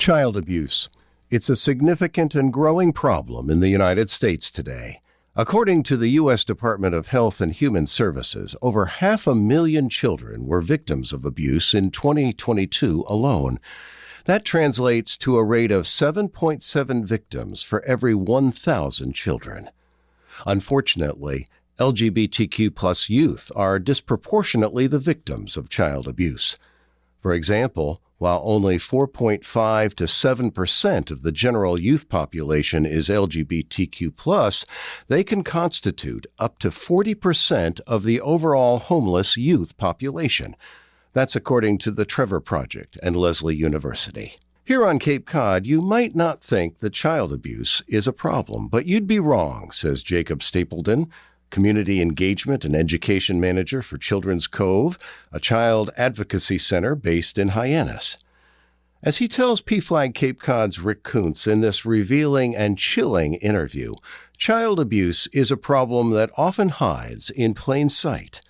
Child abuse. It's a significant and growing problem in the United States today. According to the U.S. Department of Health and Human Services, over 500,000 children were victims of abuse in 2022 alone. That translates to a rate of 7.7 victims for every 1,000 children. Unfortunately, LGBTQ+ youth are disproportionately the victims of child abuse. For example, while only 4.5 to 7% of the general youth population is LGBTQ+, they can constitute up to 40% of the overall homeless youth population. That's according to the Trevor Project and Lesley University. Here on Cape Cod, you might not think that child abuse is a problem, but you'd be wrong, says Jacob Stapledon, Community Engagement and Education Manager for Children's Cove, a child advocacy center based in Hyannis. As he tells PFLAG Cape Cod's Rick Koonce in this revealing and chilling interview, child abuse is a problem that often hides in plain sight.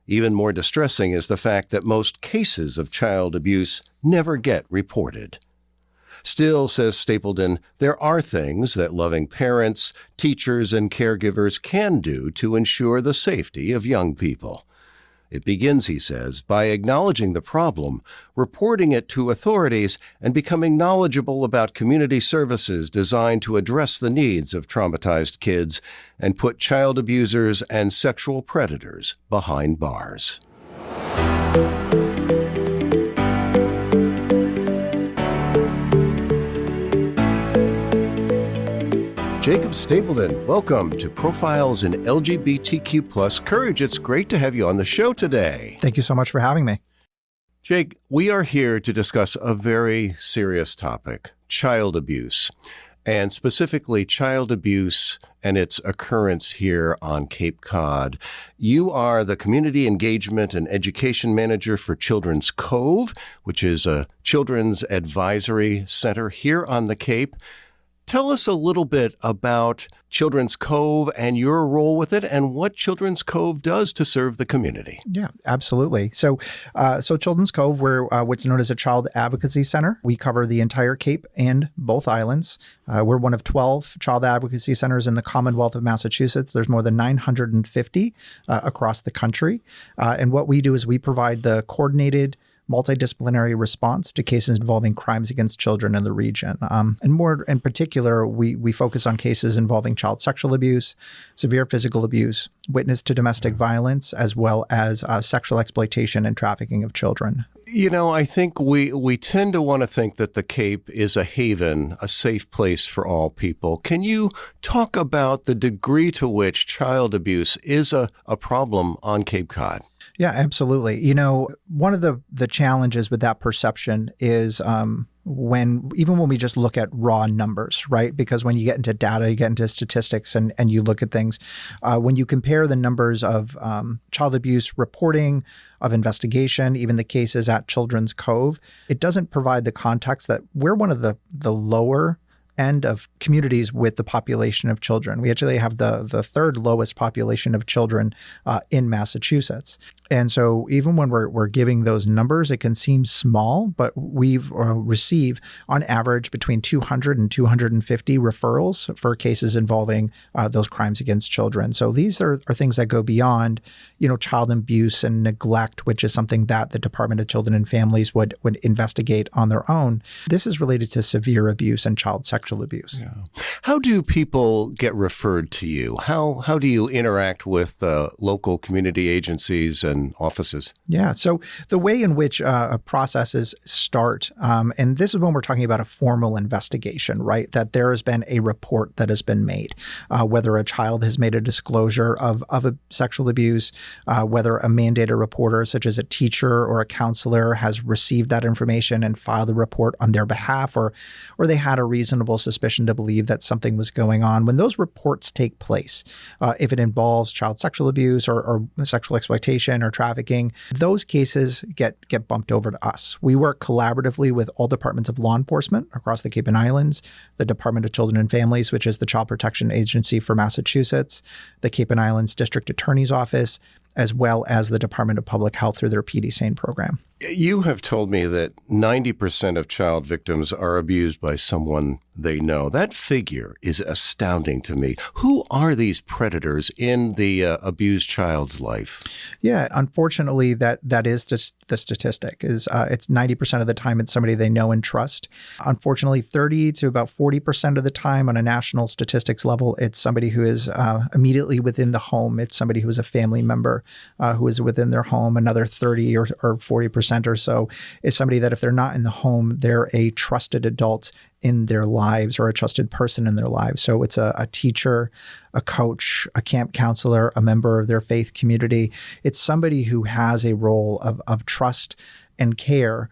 Even more distressing is the fact that most cases of child abuse never get reported. Still, says Stapledon, there are things that loving parents, teachers, and caregivers can do to ensure the safety of young people. It begins, he says, by acknowledging the problem, reporting it to authorities, and becoming knowledgeable about community services designed to address the needs of traumatized kids and put child abusers and sexual predators behind bars. Jacob Stapledon, welcome to Profiles in LGBTQ+ Courage. It's great to have you on the show today. Thank you so much for having me. Jake, we are here to discuss a very serious topic, child abuse, and specifically child abuse and its occurrence here on Cape Cod. You are the Community Engagement and Education Manager for Children's Cove, which is a children's advisory center here on the Cape. Tell us a little bit about Children's Cove and your role with it and what Children's Cove does to serve the community. Yeah, absolutely. So Children's Cove, we're what's known as a child advocacy center. We cover the entire Cape and both islands. We're one of 12 child advocacy centers in the Commonwealth of Massachusetts. There's more than 950 across the country. And what we do is we provide the coordinated multidisciplinary response to cases involving crimes against children in the region. And more in particular, we focus on cases involving child sexual abuse, severe physical abuse, witness to domestic violence, as well as sexual exploitation and trafficking of children. You know, I think we tend to want to think that the Cape is a haven, a safe place for all people. Can you talk about the degree to which child abuse is a problem on Cape Cod? Yeah, absolutely. You know, one of the challenges with that perception is when we just look at raw numbers, right? Because when you get into data, you get into statistics and you look at things, when you compare the numbers of child abuse reporting, of investigation, even the cases at Children's Cove, it doesn't provide the context that we're one of the lower end of communities with the population of children. We actually have the third lowest population of children in Massachusetts. And so even when we're giving those numbers, it can seem small, but we've receive on average between 200 and 250 referrals for cases involving those crimes against children. So these are things that go beyond, child abuse and neglect, which is something that the Department of Children and Families would investigate on their own. This is related to severe abuse and child sexual abuse. Yeah. How do people get referred to you? How do you interact with local community agencies and offices? Yeah. So the way in which processes start, and this is when we're talking about a formal investigation, right? That there has been a report that has been made, whether a child has made a disclosure of a sexual abuse, whether a mandated reporter, such as a teacher or a counselor, has received that information and filed a report on their behalf, or they had a reasonable suspicion to believe that something was going on. When those reports take place, if it involves child sexual abuse or sexual exploitation or trafficking, those cases get bumped over to us. We work collaboratively with all departments of law enforcement across the Cape and Islands, the Department of Children and Families, which is the child protection agency for Massachusetts, the Cape and Islands District Attorney's Office, as well as the Department of Public Health through their PD SANE program. You have told me that 90% of child victims are abused by someone they know. That figure is astounding to me. Who are these predators in the abused child's life? Yeah, unfortunately, that is just the statistic. Is it's 90% of the time it's somebody they know and trust. Unfortunately, 30 to about 40% of the time on a national statistics level, it's somebody who is immediately within the home. It's somebody who is a family member who is within their home. Another 30 or 40% or so is somebody that if they're not in the home, they're a trusted adult in their lives or a trusted person in their lives. So it's a teacher, a coach, a camp counselor, a member of their faith community. It's somebody who has a role of trust and care,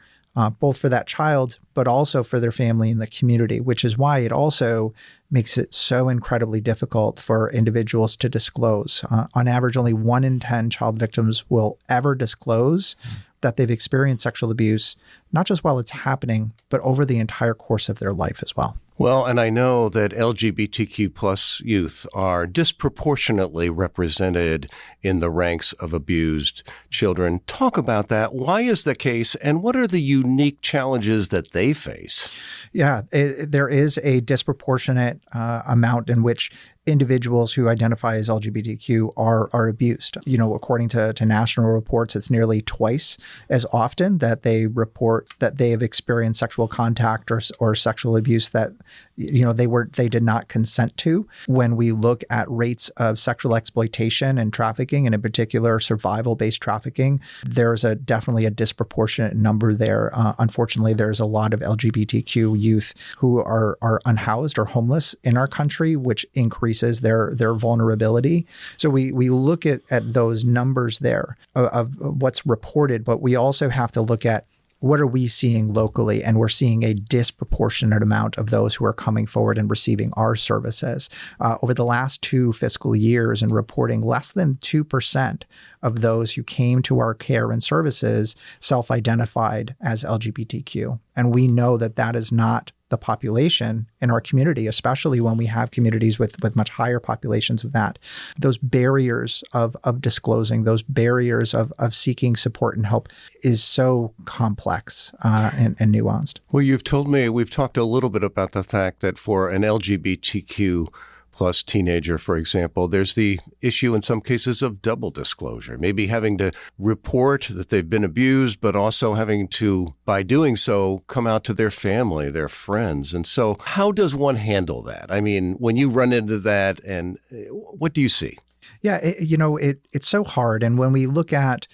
both for that child, but also for their family and the community, which is why it also makes it so incredibly difficult for individuals to disclose. On average, only 1 in 10 child victims will ever disclose that they've experienced sexual abuse, not just while it's happening, but over the entire course of their life as well. Well, and I know that LGBTQ plus youth are disproportionately represented in the ranks of abused children. Talk about that. Why is the case, and what are the unique challenges that they face? Yeah, there is a disproportionate amount in which individuals who identify as LGBTQ are abused. You know, according to national reports, it's nearly twice as often that they report that they have experienced sexual contact or sexual abuse that, you know, they did not consent to. When we look at rates of sexual exploitation and trafficking, and in particular survival-based trafficking, there's definitely a disproportionate number there. Unfortunately, there's a lot of LGBTQ youth who are unhoused or homeless in our country, which increases their vulnerability. So we look at those numbers there of what's reported, but we also have to look at what are we seeing locally? And we're seeing a disproportionate amount of those who are coming forward and receiving our services. Over the last 2 fiscal years and reporting, less than 2% of those who came to our care and services self-identified as LGBTQ. And we know that that is not the population in our community, especially when we have communities with much higher populations of that. Those barriers of disclosing, those barriers of seeking support and help is so complex and nuanced. Well, you've told me, we've talked a little bit about the fact that for an LGBTQ plus teenager, for example, there's the issue in some cases of double disclosure, maybe having to report that they've been abused, but also having to, by doing so, come out to their family, their friends. And so how does one handle that? I mean, when you run into that, and what do you see? Yeah, it's so hard. And when we look at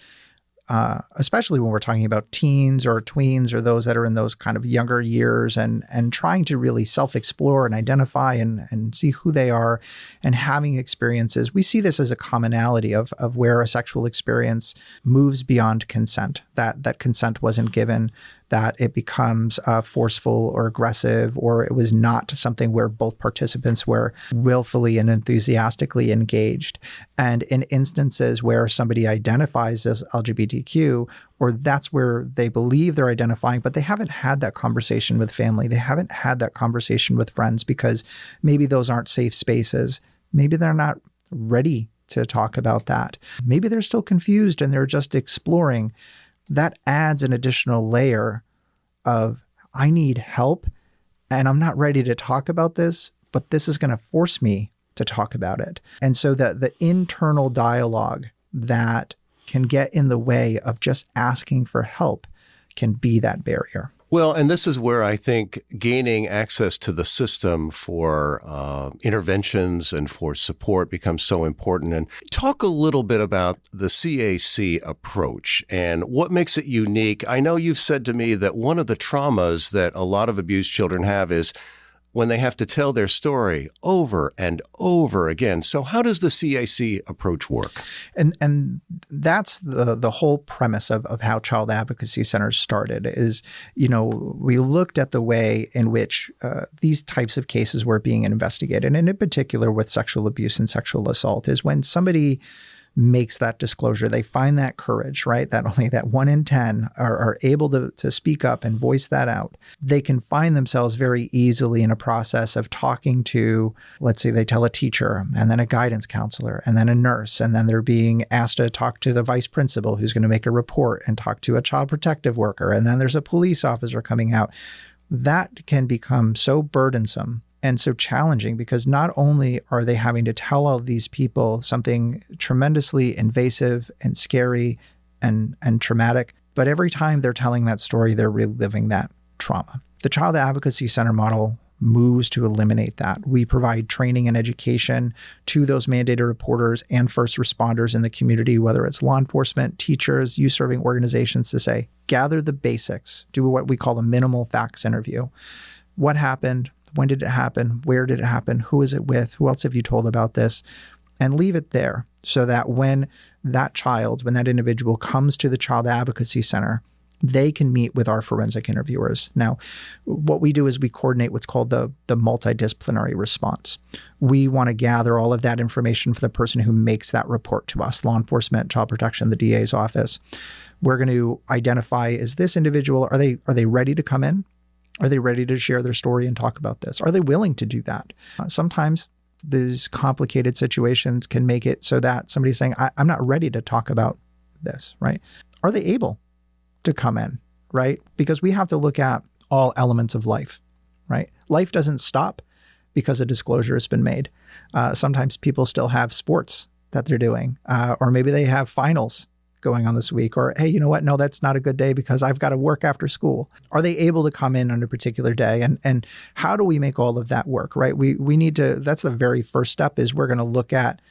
especially when we're talking about teens or tweens or those that are in those kind of younger years and trying to really self-explore and identify and see who they are and having experiences, we see this as a commonality of where a sexual experience moves beyond consent, that consent wasn't given, that it becomes forceful or aggressive, or it was not something where both participants were willfully and enthusiastically engaged. And in instances where somebody identifies as LGBTQ, or that's where they believe they're identifying, but they haven't had that conversation with family, they haven't had that conversation with friends because maybe those aren't safe spaces. Maybe they're not ready to talk about that. Maybe they're still confused and they're just exploring. That adds an additional layer of, I need help and I'm not ready to talk about this, but this is going to force me to talk about it. And so the internal dialogue that can get in the way of just asking for help can be that barrier. Well, and this is where I think gaining access to the system for interventions and for support becomes so important. And talk a little bit about the CAC approach and what makes it unique. I know you've said to me that one of the traumas that a lot of abused children have is when they have to tell their story over and over again. So how does the CAC approach work? And that's the whole premise of how child advocacy centers started is, we looked at the way in which these types of cases were being investigated. And in particular with sexual abuse and sexual assault is when somebody makes that disclosure. They find that courage, right? That only that 1 in 10 are able to speak up and voice that out. They can find themselves very easily in a process of talking to, let's say they tell a teacher and then a guidance counselor and then a nurse, and then they're being asked to talk to the vice principal who's going to make a report and talk to a child protective worker. And then there's a police officer coming out. That can become so burdensome and so challenging, because not only are they having to tell all these people something tremendously invasive and scary and traumatic, but every time they're telling that story, they're reliving that trauma. The Child Advocacy Center model moves to eliminate that. We provide training and education to those mandated reporters and first responders in the community, whether it's law enforcement, teachers, youth-serving organizations, to say, gather the basics, do what we call a minimal facts interview. What happened? When did it happen? Where did it happen? Who is it with? Who else have you told about this? And leave it there so that when that individual comes to the Child Advocacy Center, they can meet with our forensic interviewers. Now, what we do is we coordinate what's called the multidisciplinary response. We want to gather all of that information for the person who makes that report to us, law enforcement, child protection, the DA's office. We're going to identify, is this individual, are they ready to come in? Are they ready to share their story and talk about this? Are they willing to do that? Sometimes these complicated situations can make it so that somebody's saying, I'm not ready to talk about this, right? Are they able to come in, right? Because we have to look at all elements of life, right? Life doesn't stop because a disclosure has been made. Sometimes people still have sports that they're doing, or maybe they have finals going on this week, or, hey, you know what? No, that's not a good day because I've got to work after school. Are they able to come in on a particular day? And how do we make all of that work, right? We need to, that's the very first step, is we're going to look at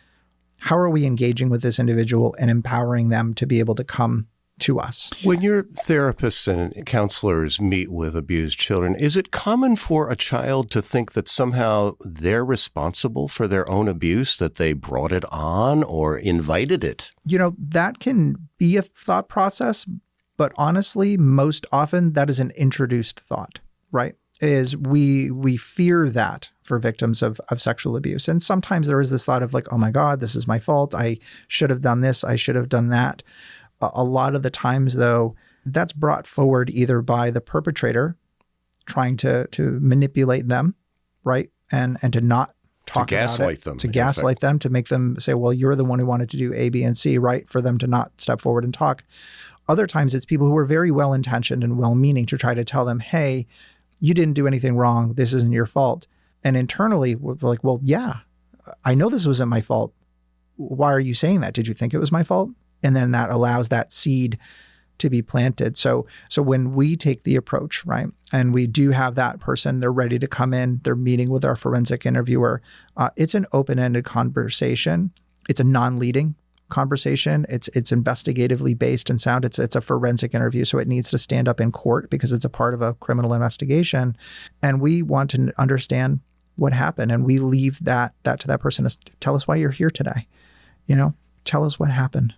how are we engaging with this individual and empowering them to be able to come to us. When your therapists and counselors meet with abused children, is it common for a child to think that somehow they're responsible for their own abuse, that they brought it on or invited it? You know, that can be a thought process, but honestly, most often that is an introduced thought, right? Is we fear that for victims of sexual abuse. And sometimes there is this thought of like, oh my God, this is my fault. I should have done this. I should have done that. A lot of the times, though, that's brought forward either by the perpetrator trying to manipulate them, right? And to not talk about it. To gaslight them. To gaslight them, to make them say, well, you're the one who wanted to do A, B, and C, right? For them to not step forward and talk. Other times, it's people who are very well-intentioned and well-meaning to try to tell them, hey, you didn't do anything wrong. This isn't your fault. And internally, we're like, well, yeah, I know this wasn't my fault. Why are you saying that? Did you think it was my fault? And then that allows that seed to be planted. So when we take the approach, right, and we do have that person, they're ready to come in, they're meeting with our forensic interviewer, it's an open-ended conversation. It's a non-leading conversation. It's investigatively based and sound. It's a forensic interview, so it needs to stand up in court because it's a part of a criminal investigation. And we want to understand what happened, and we leave that to that person to tell us why you're here today. You know, tell us what happened.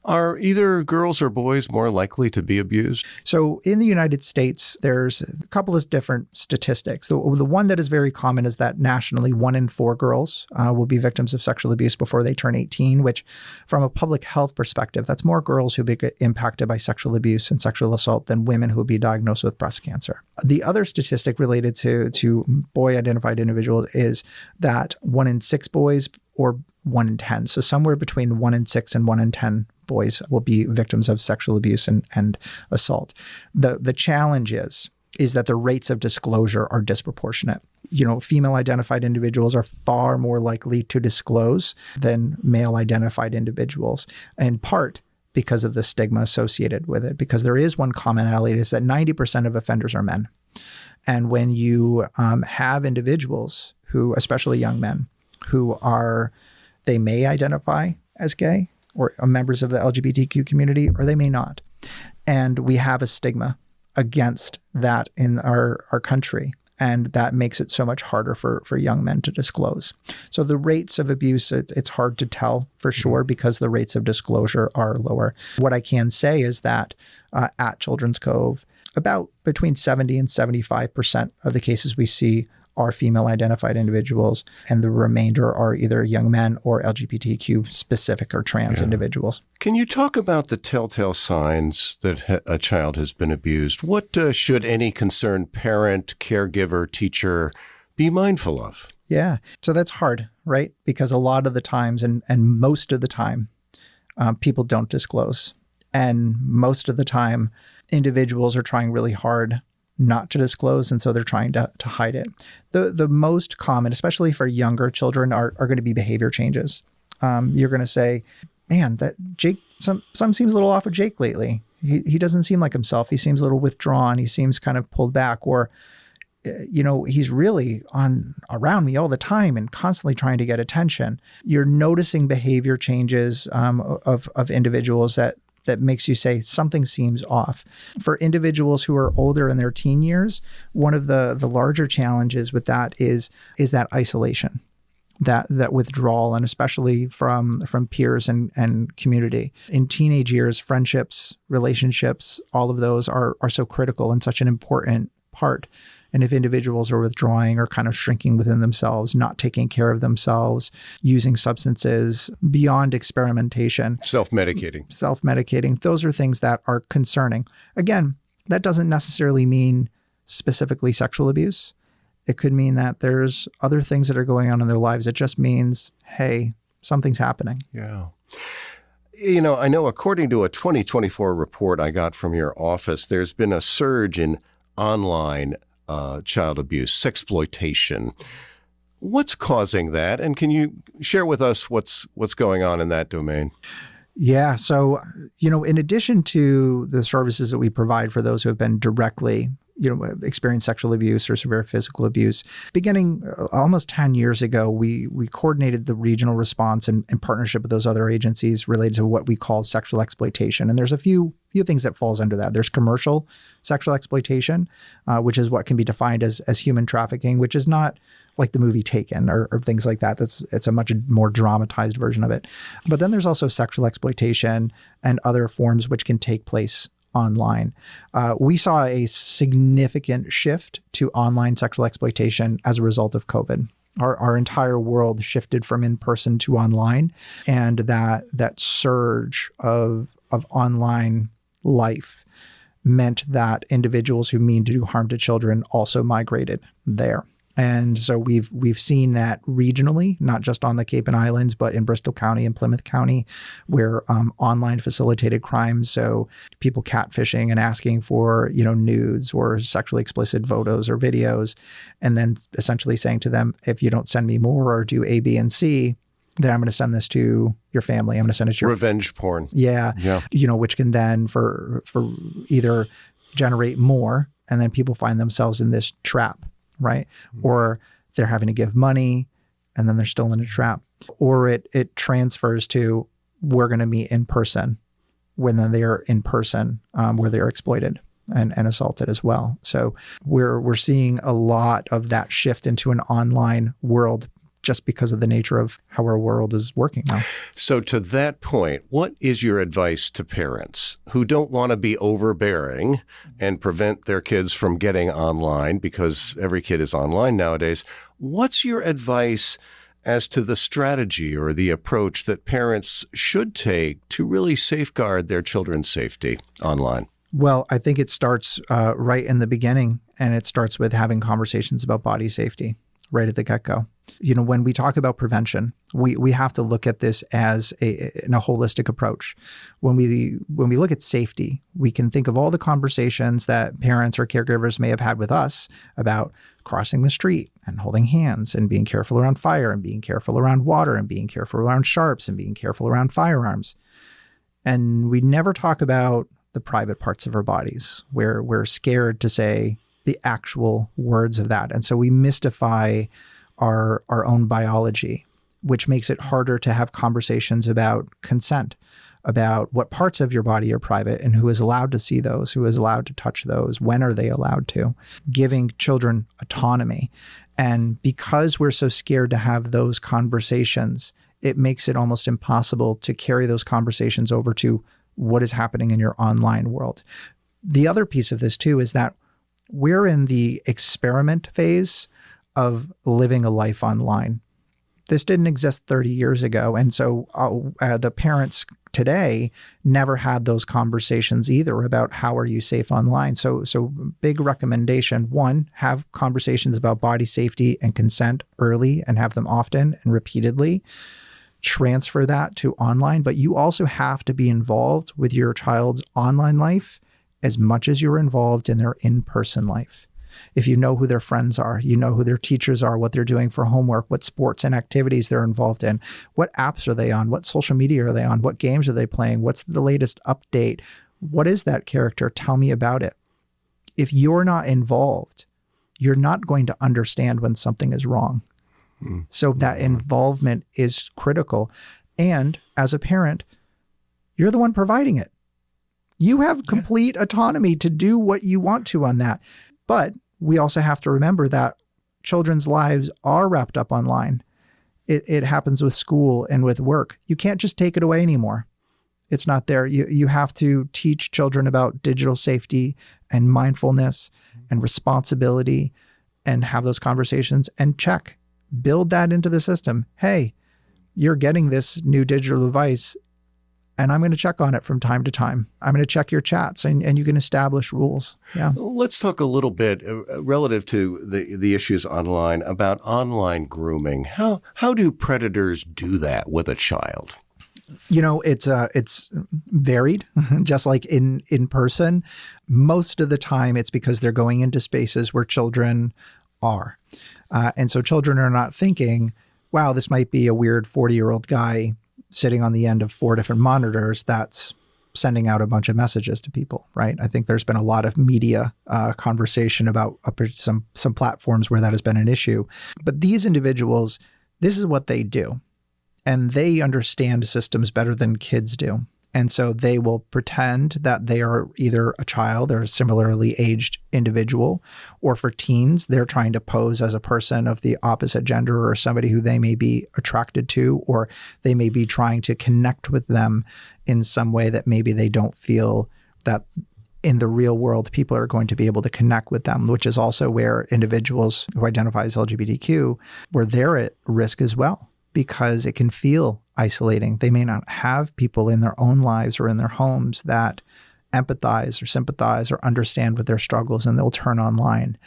Are either girls or boys more likely to be abused? So in the United States, there's a couple of different statistics. The one that is very common is that nationally 1 in 4 girls will be victims of sexual abuse before they turn 18, which from a public health perspective, that's more girls who get impacted by sexual abuse and sexual assault than women who will be diagnosed with breast cancer. The other statistic related to boy-identified individuals is that 1 in 6 boys or 1 in 10. So somewhere between 1 in 6 and 1 in 10 boys will be victims of sexual abuse and assault. The challenge is that the rates of disclosure are disproportionate. You know, female identified individuals are far more likely to disclose than male identified individuals, in part because of the stigma associated with it. Because there is one commonality, is that 90% of offenders are men. And when you have individuals who, especially young men, who they may identify as gay or members of the LGBTQ community, or they may not. And we have a stigma against that in our country. And that makes it so much harder for young men to disclose. So the rates of abuse, it's hard to tell for sure because the rates of disclosure are lower. What I can say is that at Children's Cove, about between 70 and 75% of the cases we see are female identified individuals, and the remainder are either young men or LGBTQ specific or trans individuals. Can you talk about the telltale signs that a child has been abused? What should any concerned parent, caregiver, teacher be mindful of? Yeah. So that's hard, right? Because a lot of the times and most of the time, people don't disclose. And most of the time, individuals are trying really hard not to disclose, and so they're trying to hide it. The most common, especially for younger children, are going to be behavior changes. You're going to say, man, that Jake, something seems a little off with Jake lately. He doesn't seem like himself. He seems a little withdrawn. He seems kind of pulled back, or he's really around me all the time and constantly trying to get attention. You're noticing behavior changes of individuals that makes you say something seems off. For individuals who are older in their teen years, one of the larger challenges with that is that isolation, that withdrawal, and especially from peers and community. In teenage years, friendships, relationships, all of those are so critical and such an important part. And if individuals are withdrawing or kind of shrinking within themselves, not taking care of themselves, using substances beyond experimentation, self-medicating, those are things that are concerning. Again, that doesn't necessarily mean specifically sexual abuse. It could mean that there's other things that are going on in their lives. It just means, hey, something's happening. Yeah. I know according to a 2024 report I got from your office, there's been a surge in online child abuse, sexploitation. What's causing that? And can you share with us what's going on in that domain? Yeah. So, in addition to the services that we provide for those who have been directly experienced sexual abuse or severe physical abuse, beginning almost 10 years ago, we coordinated the regional response in partnership with those other agencies related to what we call sexual exploitation. And there's a few things that falls under that. There's commercial sexual exploitation, which is what can be defined as human trafficking, which is not like the movie Taken or things like that. It's a much more dramatized version of it. But then there's also sexual exploitation and other forms which can take place online. We saw a significant shift to online sexual exploitation as a result of COVID. Our entire world shifted from in-person to online, and that surge of online life meant that individuals who mean to do harm to children also migrated there. And so we've seen that regionally, not just on the Cape and Islands, but in Bristol County and Plymouth County, where online facilitated crimes, so people catfishing and asking for nudes or sexually explicit photos or videos, and then essentially saying to them, if you don't send me more or do A, B, and C, then I'm going to send this to your family. I'm going to send it to your revenge porn. Yeah. Which can then for either generate more, and then people find themselves in this trap. Right. Mm-hmm. Or they're having to give money and then they're still in a trap. Or it transfers to, we're going to meet in person, when then they're in person where they're exploited and assaulted as well. So we're seeing a lot of that shift into an online world just because of the nature of how our world is working now. So to that point, what is your advice to parents who don't want to be overbearing and prevent their kids from getting online, because every kid is online nowadays? What's your advice as to the strategy or the approach that parents should take to really safeguard their children's safety online? Well, I think it starts right in the beginning, and it starts with having conversations about body safety right at the get-go. When we talk about prevention, we have to look at this as in a holistic approach. When we look at safety, we can think of all the conversations that parents or caregivers may have had with us about crossing the street and holding hands and being careful around fire and being careful around water and being careful around sharps and being careful around firearms. And we never talk about the private parts of our bodies, where we're scared to say the actual words of that. And so we mystify our own biology, which makes it harder to have conversations about consent, about what parts of your body are private and who is allowed to see those, who is allowed to touch those, when are they allowed to, giving children autonomy. And because we're so scared to have those conversations, it makes it almost impossible to carry those conversations over to what is happening in your online world. The other piece of this too is that we're in the experiment phase of living a life online. This didn't exist 30 years ago. And so the parents today never had those conversations either about how are you safe online. So big recommendation. One, have conversations about body safety and consent early and have them often and repeatedly. Transfer that to online. But you also have to be involved with your child's online life as much as you're involved in their in-person life. If you know who their friends are, you know who their teachers are, what they're doing for homework, what sports and activities they're involved in, what apps are they on, what social media are they on, what games are they playing, what's the latest update, what is that character? Tell me about it. If you're not involved, you're not going to understand when something is wrong. So that involvement is critical. And as a parent, you're the one providing it. You have complete autonomy to do what you want to on that. But we also have to remember that children's lives are wrapped up online. It happens with school and with work. You can't just take it away anymore. It's not there. You have to teach children about digital safety and mindfulness and responsibility and have those conversations and build that into the system. Hey, you're getting this new digital device and I'm going to check on it from time to time. I'm going to check your chats and you can establish rules. Yeah. Let's talk a little bit relative to the issues online about online grooming. How do predators do that with a child? It's varied, just like in person. Most of the time it's because they're going into spaces where children are. And so children are not thinking, wow, this might be a weird 40-year-old guy sitting on the end of 4 different monitors that's sending out a bunch of messages to people, right? I think there's been a lot of media conversation about some platforms where that has been an issue. But these individuals, this is what they do. And they understand systems better than kids do. And so they will pretend that they are either a child or a similarly aged individual, or for teens, they're trying to pose as a person of the opposite gender or somebody who they may be attracted to, or they may be trying to connect with them in some way that maybe they don't feel that in the real world people are going to be able to connect with them, which is also where individuals who identify as LGBTQ, where they're at risk as well, because it can feel isolating. They may not have people in their own lives or in their homes that empathize or sympathize or understand with their struggles, and they'll turn online.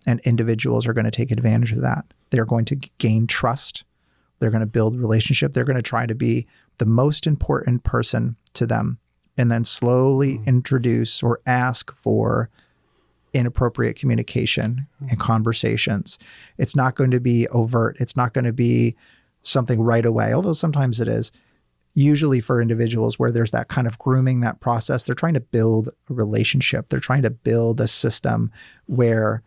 And individuals are going to take advantage of that. They're going to gain trust. They're going to build relationship. They're going to try to be the most important person to them, and then slowly introduce or ask for inappropriate communication and conversations. It's not going to be overt. It's not going to be something right away, although sometimes it is. Usually for individuals where there's that kind of grooming, that process, they're trying to build a relationship. They're trying to build a system where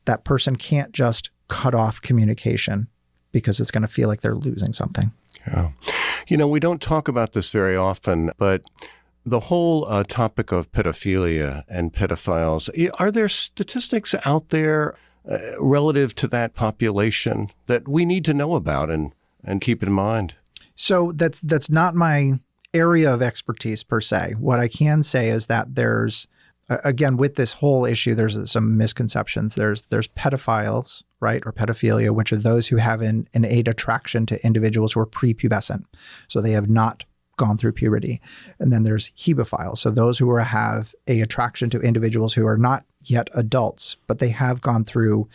that person can't just cut off communication because it's going to feel like they're losing something. Yeah. We don't talk about this very often, but the whole topic of pedophilia and pedophiles, are there statistics out there relative to that population that we need to know about and keep in mind? So that's not my area of expertise per se. What I can say is that there's, again, with this whole issue, there's some misconceptions. There's pedophiles, right, or pedophilia, which are those who have an innate attraction to individuals who are prepubescent. So they have not gone through puberty. And then there's hebophiles. So those who have a attraction to individuals who are not yet adults, but they have gone through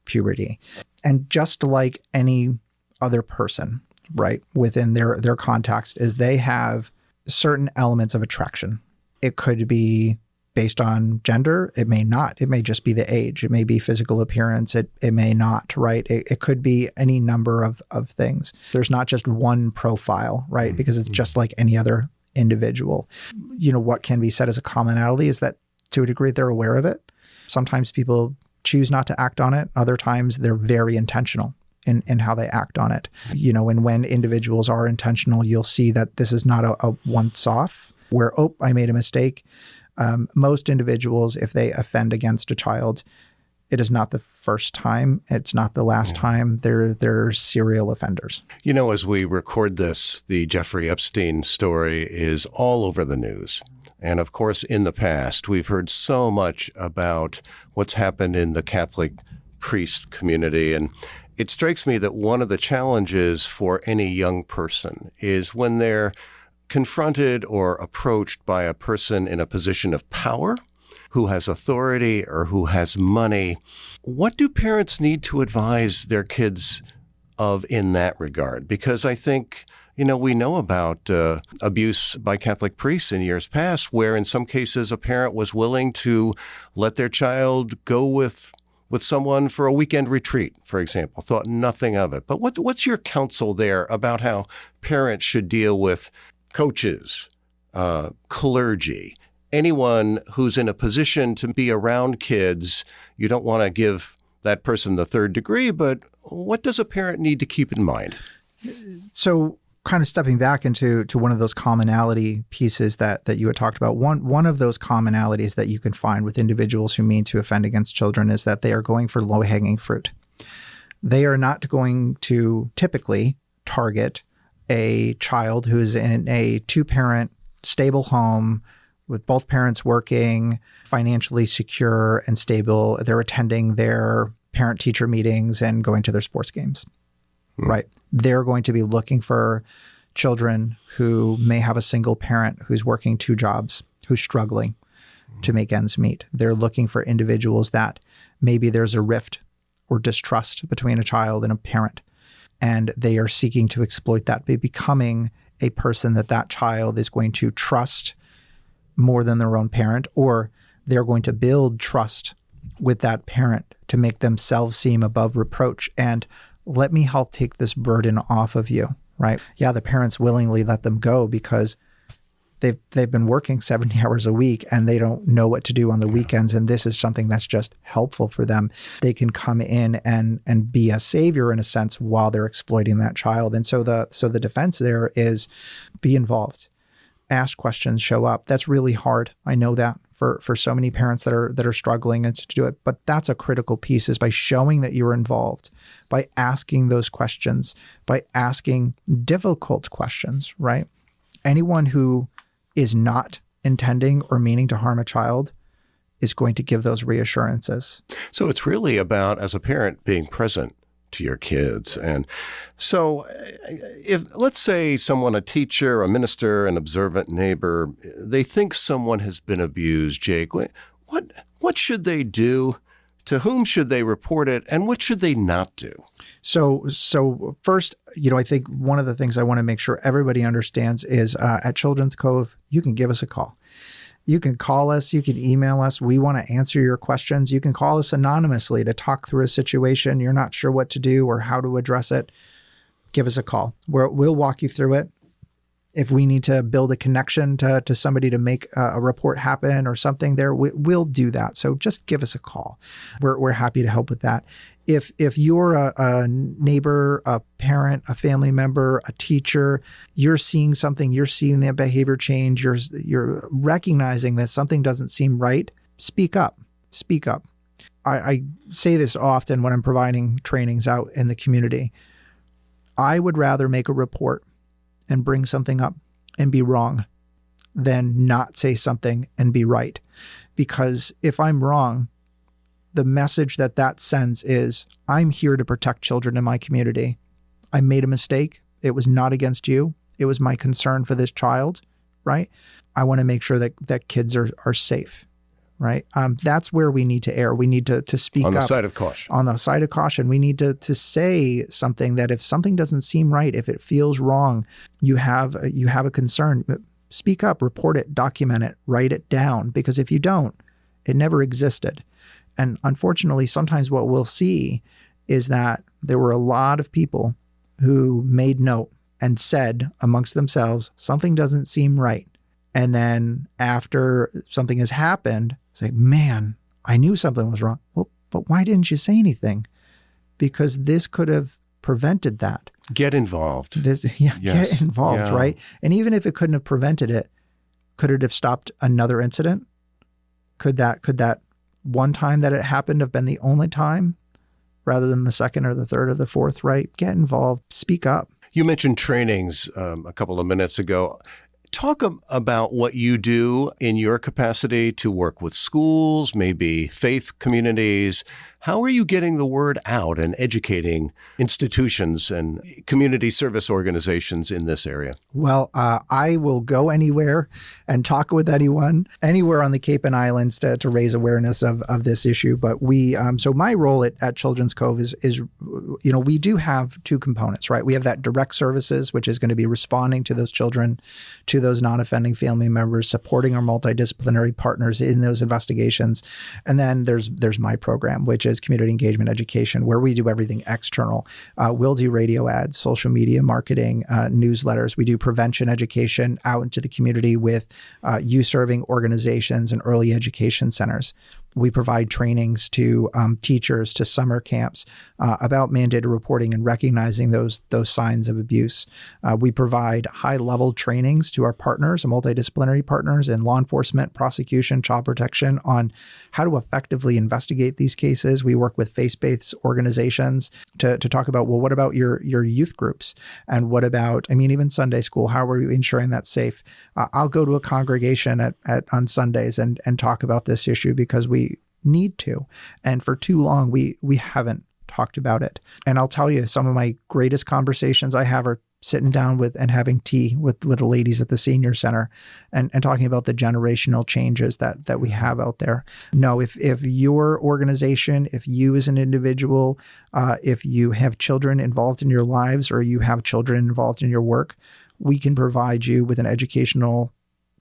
puberty. And just like any other person, right, within their context, is they have certain elements of attraction. It could be based on gender. It may not. It may just be the age. It may be physical appearance. It may not, right? It could be any number of things. There's not just one profile, right? Because it's just like any other individual. What can be said as a commonality is that to a degree they're aware of it. Sometimes people choose not to act on it. Other times they're very intentional in how they act on it. And when individuals are intentional, you'll see that this is not a once-off where, I made a mistake. Most individuals, if they offend against a child, it is not the first time. It's not the last time. They're serial offenders. As we record this, the Jeffrey Epstein story is all over the news. And of course, in the past, we've heard so much about what's happened in the Catholic priest community, and it strikes me that one of the challenges for any young person is when they're confronted or approached by a person in a position of power who has authority or who has money. What do parents need to advise their kids of in that regard? Because I think, we know about abuse by Catholic priests in years past, where in some cases a parent was willing to let their child go with someone for a weekend retreat, for example, thought nothing of it. But what's your counsel there about how parents should deal with coaches, clergy, anyone who's in a position to be around kids? You don't want to give that person the third degree, but what does a parent need to keep in mind? So kind of stepping back into one of those commonality pieces that you had talked about, one of those commonalities that you can find with individuals who mean to offend against children is that they are going for low-hanging fruit. They are not going to typically target a child who's in a two-parent stable home with both parents working, financially secure and stable. They're attending their parent-teacher meetings and going to their sports games, right? They're going to be looking for children who may have a single parent who's working two jobs, who's struggling to make ends meet. They're looking for individuals that maybe there's a rift or distrust between a child and a parent, and they are seeking to exploit that by becoming a person that child is going to trust more than their own parent, or they're going to build trust with that parent to make themselves seem above reproach. And let me help take this burden off of you, right? Yeah, the parents willingly let them go because they've been working 70 hours a week and they don't know what to do on the weekends. And this is something that's just helpful for them. They can come in and be a savior in a sense while they're exploiting that child. And so the defense there is be involved, ask questions, show up. That's really hard. I know that for so many parents that are struggling and to do it. But that's a critical piece, is by showing that you're involved, by asking those questions, by asking difficult questions, right? Anyone who is not intending or meaning to harm a child is going to give those reassurances. So it's really about, as a parent, being present to your kids. And so if, let's say someone, a teacher, a minister, an observant neighbor, they think someone has been abused, Jake, what should they do? To whom should they report it? And what should they not do? So first, I think one of the things I want to make sure everybody understands is at Children's Cove, you can give us a call. You can call us. You can email us. We want to answer your questions. You can call us anonymously to talk through a situation you're not sure what to do or how to address it. Give us a call. We'll walk you through it. If we need to build a connection to somebody to make a report happen or something there, we'll do that. So just give us a call. We're happy to help with that. If you're a neighbor, a parent, a family member, a teacher, you're seeing something, you're seeing that behavior change, you're recognizing that something doesn't seem right, speak up. Speak up. I say this often when I'm providing trainings out in the community. I would rather make a report and bring something up and be wrong than not say something and be right. Because if I'm wrong, the message that sends is, I'm here to protect children in my community. I made a mistake. It was not against you. It was my concern for this child, right? I want to make sure that kids are safe, right? That's where we need to err. We need to speak up. On the side of caution. On the side of caution. We need to say something that if something doesn't seem right, if it feels wrong, you have a concern, speak up, report it, document it, write it down. Because if you don't, it never existed. And unfortunately, sometimes what we'll see is that there were a lot of people who made note and said amongst themselves, something doesn't seem right. And then after something has happened, say, man, I knew something was wrong. Well, but why didn't you say anything? Because this could have prevented that. Get involved. Get involved, right? And even if it couldn't have prevented it, could it have stopped another incident? Could that one time that it happened have been the only time rather than the second or the third or the fourth, right? Get involved, speak up. You mentioned trainings a couple of minutes ago. Talk about what you do in your capacity to work with schools, maybe faith communities. How are you getting the word out and educating institutions and community service organizations in this area? Well, I will go anywhere and talk with anyone, anywhere on the Cape and Islands to raise awareness of this issue. But so my role at Children's Cove is, we do have two components, right? We have that direct services, which is going to be responding to those children, to those non-offending family members, supporting our multidisciplinary partners in those investigations. And then there's my program, which is community engagement education, where we do everything external. We'll do radio ads, social media marketing, newsletters. We do prevention education out into the community with youth-serving organizations and early education centers. We provide trainings to teachers, to summer camps about mandated reporting and recognizing those signs of abuse. We provide high-level trainings to our partners, our multidisciplinary partners in law enforcement, prosecution, child protection on how to effectively investigate these cases. We work with faith-based organizations to talk about, well, what about your youth groups? And what about, even Sunday school? How are we ensuring that's safe? I'll go to a congregation on Sundays and talk about this issue because we need to. And for too long, we haven't talked about it. And I'll tell you, some of my greatest conversations I have are sitting down with and having tea with the ladies at the senior center and talking about the generational changes that we have out there. No, if your organization, if you as an individual, if you have children involved in your lives or you have children involved in your work, we can provide you with an educational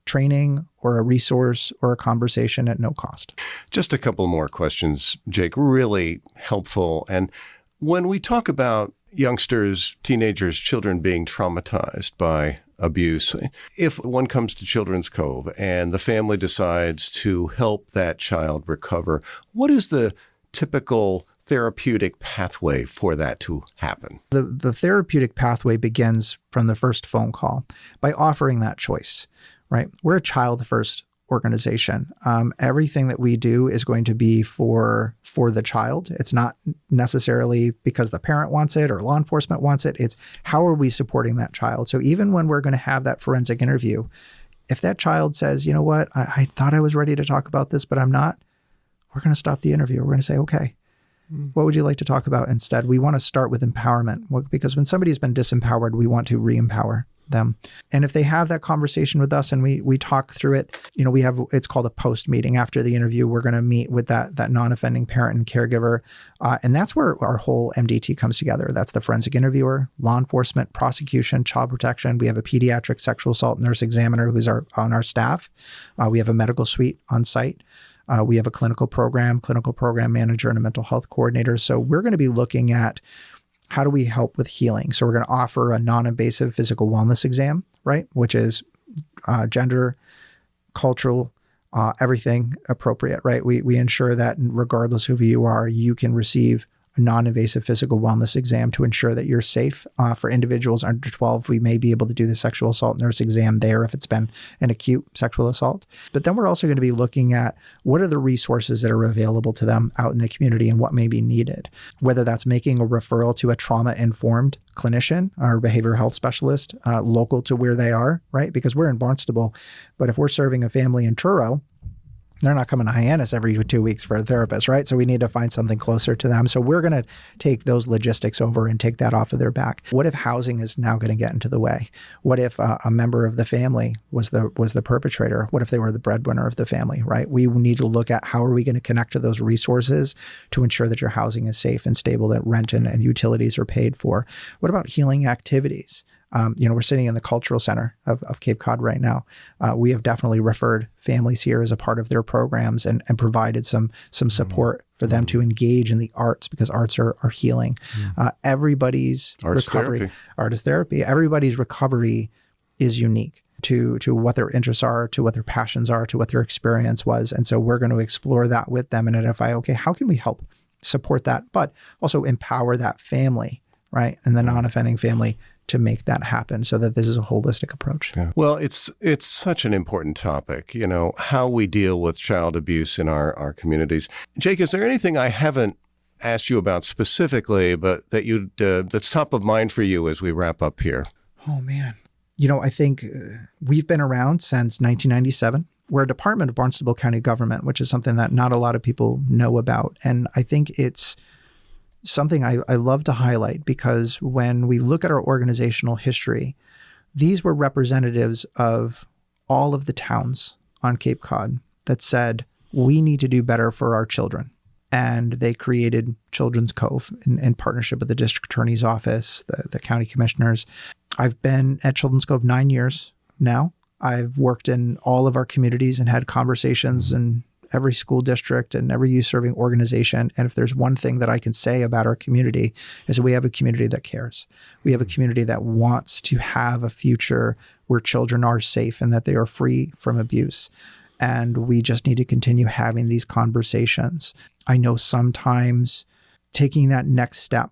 training or a resource or a conversation at no cost. Just a couple more questions, Jake, really helpful. And when we talk about youngsters, teenagers, children being traumatized by abuse, if one comes to Children's Cove and the family decides to help that child recover, what is the typical therapeutic pathway for that to happen? The therapeutic pathway begins from the first phone call by offering that choice, right? We're a child-first organization. Everything that we do is going to be for the child. It's not necessarily because the parent wants it or law enforcement wants it. It's how are we supporting that child? So even when we're going to have that forensic interview, if that child says, you know what, I thought I was ready to talk about this, but I'm not, we're going to stop the interview. We're going to say, okay, what would you like to talk about instead? We want to start with empowerment because when somebody's been disempowered, we want to re-empower them. And if they have that conversation with us and we talk through it, we have, it's called a post meeting. After the interview, we're going to meet with that non-offending parent and caregiver. And that's where our whole MDT comes together. That's the forensic interviewer, law enforcement, prosecution, child protection. We have a pediatric sexual assault nurse examiner who's on our staff. We have a medical suite on site. We have a clinical program manager, and a mental health coordinator. So we're going to be looking at how do we help with healing? So we're going to offer a non-invasive physical wellness exam, right? Which is gender, cultural, everything appropriate, right? We ensure that regardless of who you are, you can receive a non-invasive physical wellness exam to ensure that you're safe. For individuals under 12, we may be able to do the sexual assault nurse exam there if it's been an acute sexual assault. But then we're also going to be looking at what are the resources that are available to them out in the community and what may be needed, whether that's making a referral to a trauma-informed clinician or behavioral health specialist local to where they are, right? Because we're in Barnstable, but if we're serving a family in Truro, they're not coming to Hyannis every 2 weeks for a therapist, right? So we need to find something closer to them. So we're going to take those logistics over and take that off of their back. What if housing is now going to get into the way? What if a member of the family was the perpetrator? What if they were the breadwinner of the family, right? We need to look at how are we going to connect to those resources to ensure that your housing is safe and stable, that rent and utilities are paid for. What about healing activities? We're sitting in the cultural center of Cape Cod right now. We have definitely referred families here as a part of their programs and provided some support for them to engage in the arts because arts are healing. Everybody's recovery, artist therapy, everybody's recovery is unique to what their interests are, to what their passions are, to what their experience was. And so we're going to explore that with them and identify, okay, how can we help support that, but also empower that family, right? And the non-offending family to make that happen so that this is a holistic approach. Yeah. Well, it's such an important topic, how we deal with child abuse in our communities. Jake, is there anything I haven't asked you about specifically, but that that's top of mind for you as we wrap up here? Oh, man. I think we've been around since 1997. we're a department of Barnstable County government, which is something that not a lot of people know about. And I think it's something I love to highlight, because when we look at our organizational history, these were representatives of all of the towns on Cape Cod that said, we need to do better for our children. And they created Children's Cove in partnership with the district attorney's office, the county commissioners. I've been at Children's Cove 9 years now. I've worked in all of our communities and had conversations in every school district and every youth serving organization. And if there's one thing that I can say about our community, is that we have a community that cares. We have a community that wants to have a future where children are safe and that they are free from abuse. And we just need to continue having these conversations. I know sometimes taking that next step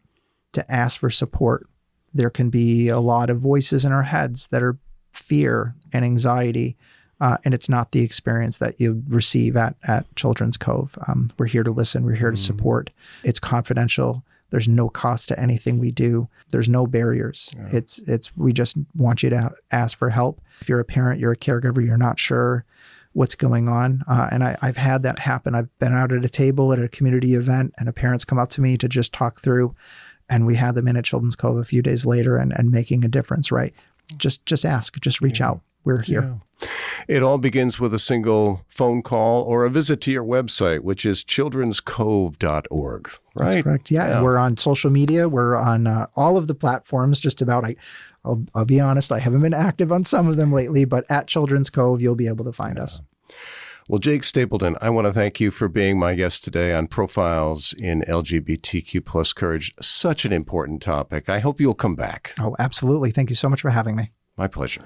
to ask for support, there can be a lot of voices in our heads that are fear and anxiety, and it's not the experience that you receive at Children's Cove. We're here to listen. We're here to support. It's confidential. There's no cost to anything we do. There's no barriers. Yeah. We just want you to ask for help. If you're a parent, you're a caregiver, you're not sure what's going on. And I've had that happen. I've been out at a table at a community event, and a parent's come up to me to just talk through, and we had them in at Children's Cove a few days later and making a difference, right? Just ask, just reach out. We're here. Yeah. It all begins with a single phone call or a visit to your website, which is childrenscove.org, right? That's correct. Yeah. We're on social media. We're on all of the platforms, just about. I'll be honest, I haven't been active on some of them lately, but at Children's Cove, you'll be able to find us. Well, Jake Stapledon, I want to thank you for being my guest today on Profiles in LGBTQ plus Courage. Such an important topic. I hope you'll come back. Oh, absolutely. Thank you so much for having me. My pleasure.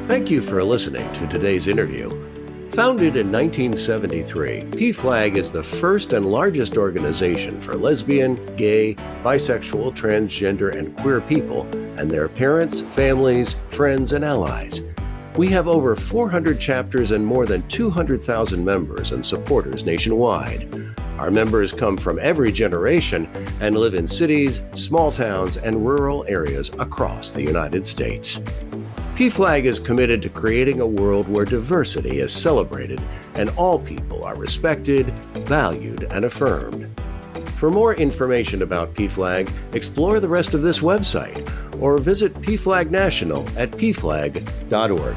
Thank you for listening to today's interview. Founded in 1973, PFLAG is the first and largest organization for lesbian, gay, bisexual, transgender, and queer people and their parents, families, friends, and allies. We have over 400 chapters and more than 200,000 members and supporters nationwide. Our members come from every generation and live in cities, small towns, and rural areas across the United States. PFLAG is committed to creating a world where diversity is celebrated and all people are respected, valued, and affirmed. For more information about PFLAG, explore the rest of this website or visit PFLAG National at pflag.org.